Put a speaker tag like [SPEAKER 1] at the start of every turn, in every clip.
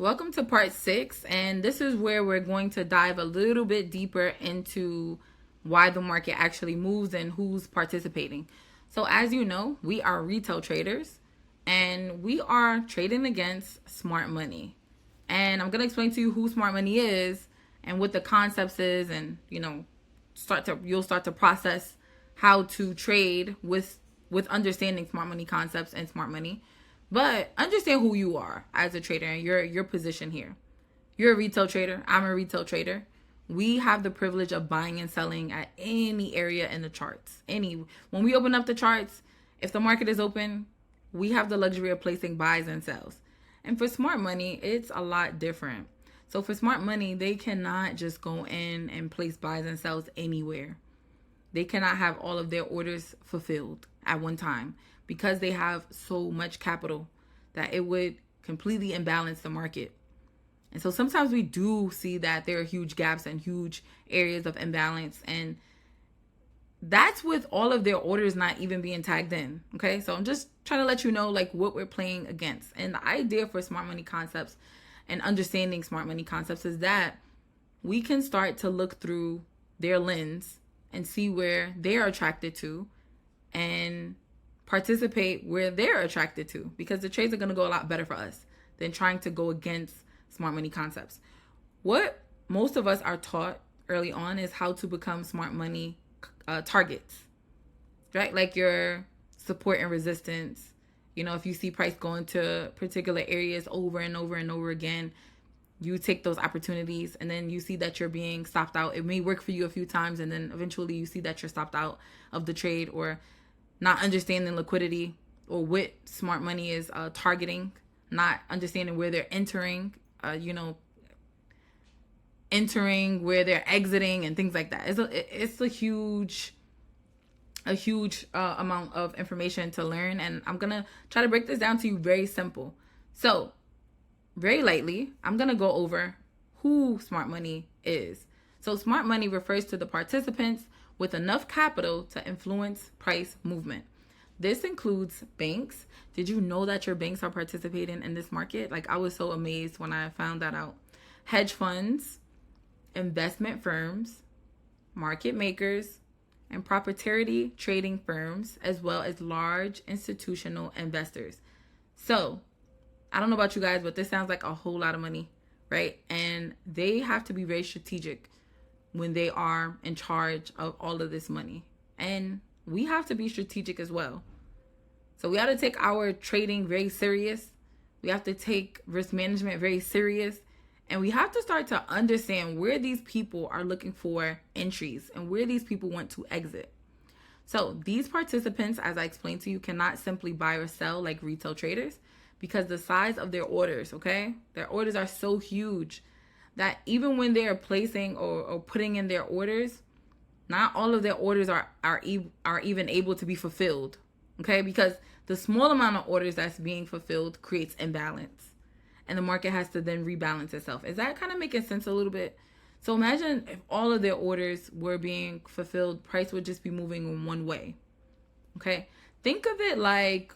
[SPEAKER 1] Welcome to part 6, and this is where we're going to dive a little bit deeper into why the market actually moves and who's participating. So, as you know, we are retail traders and we are trading against smart money. And I'm going to explain to you who smart money is and what the concepts is, and you'll start to process how to trade with understanding smart money concepts and smart money. But understand who you are as a trader and your position here. You're a retail trader. I'm a retail trader. We have the privilege of buying and selling at any area in the charts. When we open up the charts, if the market is open, we have the luxury of placing buys and sells. And for smart money, it's a lot different. So for smart money, they cannot just go in and place buys and sells anywhere. They cannot have all of their orders fulfilled at one time because they have so much capital that it would completely imbalance the market. And so sometimes we do see that there are huge gaps and huge areas of imbalance, and that's with all of their orders not even being tagged in. Okay, so I'm just trying to let you know like what we're playing against. And the idea for smart money concepts and understanding smart money concepts is that we can start to look through their lens and see where they're attracted to and participate where they're attracted to, because the trades are going to go a lot better for us than trying to go against smart money concepts. What most of us are taught early on is how to become smart money targets, right? Like your support and resistance. You know, if you see price going to particular areas over and over and over again, you take those opportunities, and then you see that you're being stopped out. It may work for you a few times, and then eventually you see that you're stopped out of the trade, or not understanding liquidity or what smart money is targeting, not understanding where they're entering, entering where they're exiting and things like that. It's a huge amount of information to learn, and I'm gonna try to break this down to you very simple. So very lightly, I'm gonna go over who smart money is. So smart money refers to the participants with enough capital to influence price movement. This includes banks. Did you know that your banks are participating in this market? Like, I was so amazed when I found that out. Hedge funds, investment firms, market makers, and proprietary trading firms, as well as large institutional investors. So, I don't know about you guys, but this sounds like a whole lot of money, right? And they have to be very strategic when they are in charge of all of this money. And we have to be strategic as well. So we have to take our trading very serious. We have to take risk management very serious. And we have to start to understand where these people are looking for entries and where these people want to exit. So these participants, as I explained to you, cannot simply buy or sell like retail traders because the size of their orders, okay? Their orders are so huge that even when they are placing or putting in their orders, not all of their orders are even able to be fulfilled, okay? Because the small amount of orders that's being fulfilled creates imbalance, and the market has to then rebalance itself. Is that kind of making sense a little bit? So imagine if all of their orders were being fulfilled, price would just be moving in one way, okay? Think of it like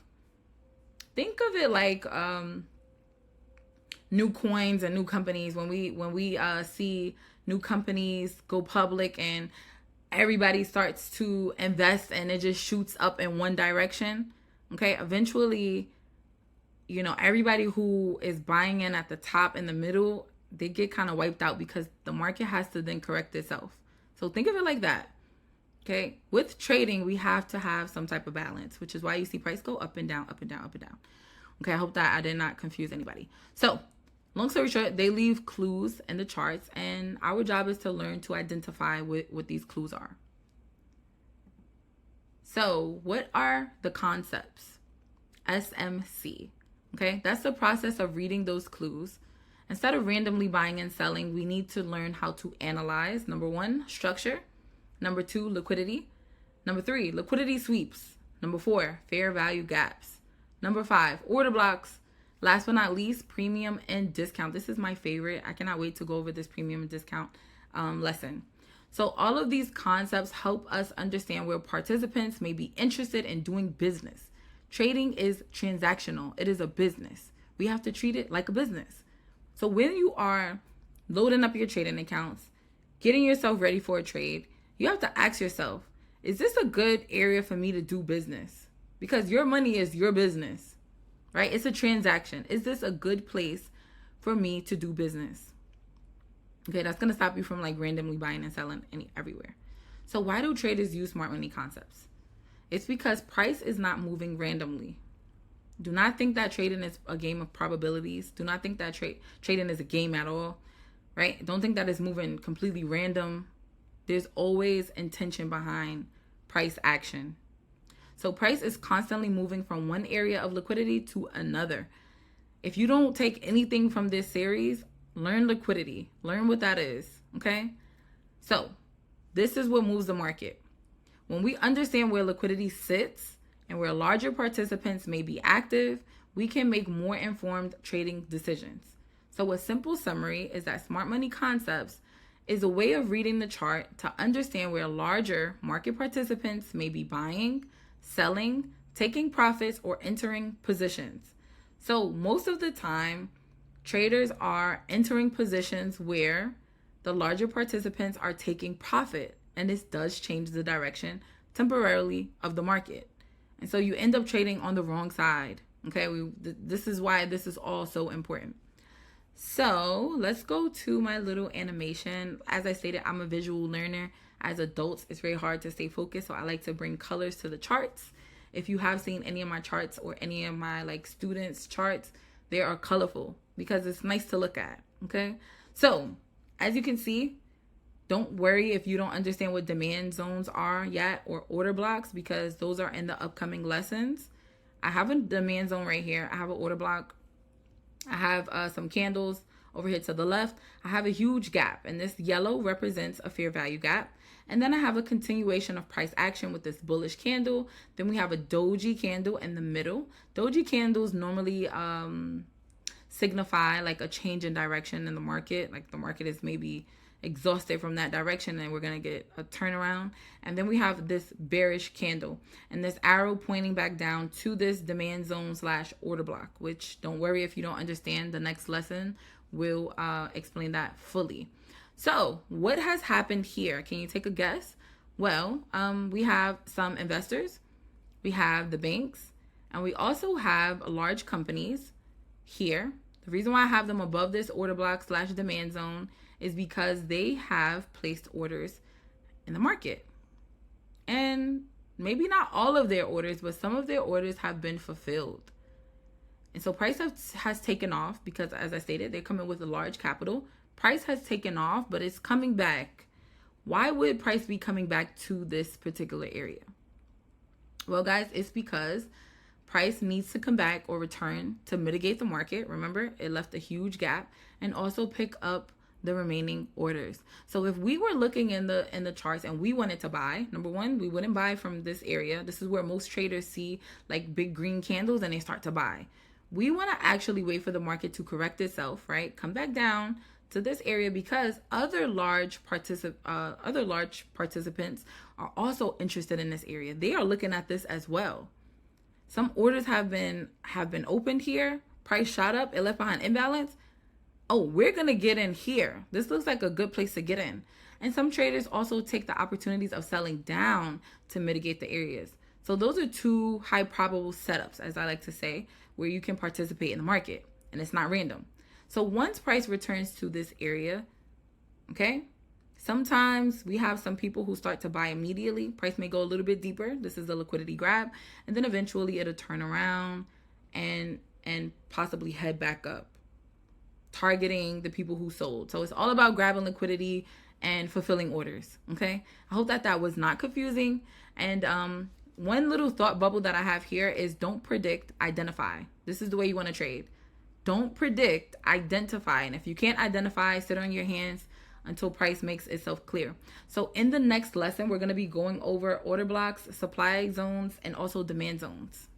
[SPEAKER 1] new coins and new companies. When we see new companies go public and everybody starts to invest and it just shoots up in one direction, okay, eventually, everybody who is buying in at the top in the middle, they get kind of wiped out because the market has to then correct itself. So think of it like that. Okay, with trading, we have to have some type of balance, which is why you see price go up and down, up and down, up and down. Okay, I hope that I did not confuse anybody. So, long story short, they leave clues in the charts, and our job is to learn to identify what these clues are. So, what are the concepts? SMC. Okay, that's the process of reading those clues. Instead of randomly buying and selling, we need to learn how to analyze. Number 1, structure. Number 2, liquidity. Number 3, liquidity sweeps. Number 4, fair value gaps. Number 5, order blocks. Last but not least, premium and discount. This is my favorite. I cannot wait to go over this premium and discount lesson. So all of these concepts help us understand where participants may be interested in doing business. Trading is transactional. It is a business. We have to treat it like a business. So when you are loading up your trading accounts, getting yourself ready for a trade, you have to ask yourself, is this a good area for me to do business? Because your money is your business, right? It's a transaction. Is this a good place for me to do business? Okay, that's going to stop you from like randomly buying and selling everywhere. So why do traders use smart money concepts? It's because price is not moving randomly. Do not think that trading is a game of probabilities. Do not think that trading is a game at all, right? Don't think that it's moving completely random. There's always intention behind price action. So price is constantly moving from one area of liquidity to another. If you don't take anything from this series, learn liquidity. Learn what that is, okay? So this is what moves the market. When we understand where liquidity sits and where larger participants may be active, we can make more informed trading decisions. So a simple summary is that smart money concepts is a way of reading the chart to understand where larger market participants may be buying, selling, taking profits, or entering positions. So most of the time, traders are entering positions where the larger participants are taking profit, and this does change the direction temporarily of the market. And so you end up trading on the wrong side. Okay, this is why this is all so important. So let's go to my little animation. As I stated, I'm a visual learner. As adults, it's very hard to stay focused, so I like to bring colors to the charts. If you have seen any of my charts or any of my like students' charts, they are colorful because it's nice to look at. Okay, so as you can see, don't worry if you don't understand what demand zones are yet or order blocks, because those are in the upcoming lessons. I have a demand zone right here. I have an order block. I have some candles over here to the left. I have a huge gap, and this yellow represents a fair value gap. And then I have a continuation of price action with this bullish candle. Then we have a doji candle in the middle. Doji candles normally signify like a change in direction in the market. Like the market is maybe exhausted from that direction and we're going to get a turnaround. And then we have this bearish candle and this arrow pointing back down to this demand zone / order block, which don't worry if you don't understand. The next lesson will explain that fully. So what has happened here? Can you take a guess? Well, we have some investors, we have the banks, and we also have large companies here. The reason why I have them above this order block / demand zone is because they have placed orders in the market. And maybe not all of their orders, but some of their orders have been fulfilled. And so price has taken off because, as I stated, they're coming with a large capital. Price has taken off, but it's coming back. Why would price be coming back to this particular area? Well, guys, it's because price needs to come back or return to mitigate the market. Remember, it left a huge gap, and also pick up the remaining orders. So if we were looking in the charts and we wanted to buy, number one, we wouldn't buy from this area. This is where most traders see like big green candles and they start to buy. We want to actually wait for the market to correct itself, right? Come back down to this area because other large participants are also interested in this area. They are looking at this as well. Some orders have been opened here. Price shot up. It left behind imbalance. Oh, we're going to get in here. This looks like a good place to get in. And some traders also take the opportunities of selling down to mitigate the areas. So those are two high probable setups, as I like to say, where you can participate in the market and it's not random. So once price returns to this area, okay, sometimes we have some people who start to buy immediately. Price may go a little bit deeper. This is the liquidity grab. And then eventually it'll turn around and possibly head back up, targeting the people who sold. So it's all about grabbing liquidity and fulfilling orders. Okay. I hope that was not confusing. And one little thought bubble that I have here is don't predict, identify. This is the way you want to trade. Don't predict, identify. And if you can't identify, sit on your hands until price makes itself clear. So in the next lesson, we're going to be going over order blocks, supply zones, and also demand zones.